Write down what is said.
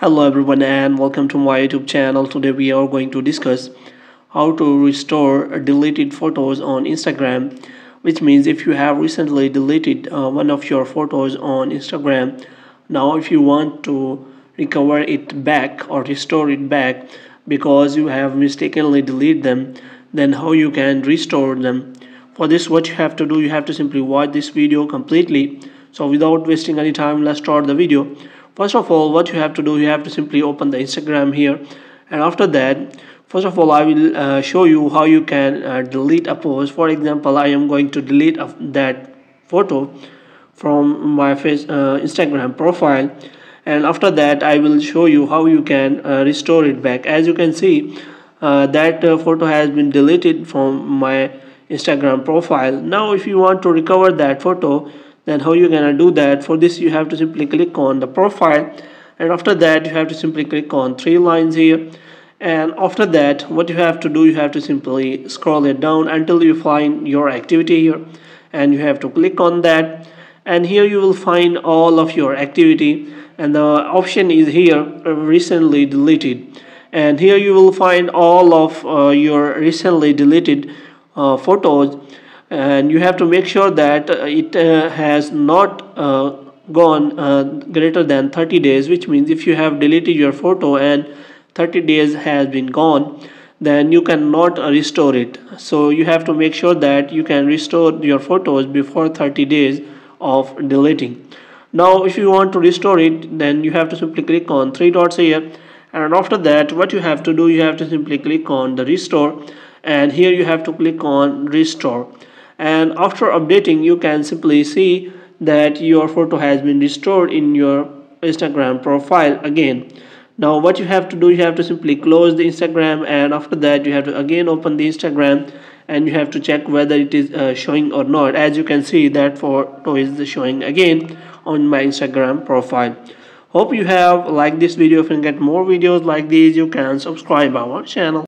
Hello everyone and welcome to my YouTube channel. Today we are going to discuss how to restore deleted photos on Instagram, which means if you have recently deleted one of your photos on Instagram, now if you want to recover it back or restore it back because you have mistakenly deleted them, then how you can restore them. For this, what you have to do, you have to simply watch this video completely. So without wasting any time, let's start the video. First of all, what you have to do, you have to simply open the Instagram here, and after that, first of all, I will show you how you can delete a post. For example, I am going to delete that photo from my Instagram profile, and after that I will show you how you can restore it back. As you can see, that photo has been deleted from my Instagram profile. Now if you want to recover that photo, then how you gonna do that? For this, you have to simply click on the profile, and after that you have to simply click on three lines here, and after that what you have to do, you have to simply scroll it down until you find your activity here, and you have to click on that, and here you will find all of your activity, and the option is here, recently deleted, and here you will find all of your recently deleted photos, and you have to make sure that it has not gone greater than 30 days, which means if you have deleted your photo and 30 days has been gone, then you cannot restore it. So you have to make sure that you can restore your photos before 30 days of deleting. Now if you want to restore it, then you have to simply click on three dots here, and after that what you have to do, you have to simply click on the restore, and here you have to click on restore, and after updating you can simply see that your photo has been restored in your Instagram profile again. Now what you have to do, you have to simply close the Instagram, and after that you have to again open the Instagram, and you have to check whether it is showing or not. As you can see, that photo is showing again on my Instagram profile. Hope you have liked this video. If you get more videos like these, you can subscribe our channel.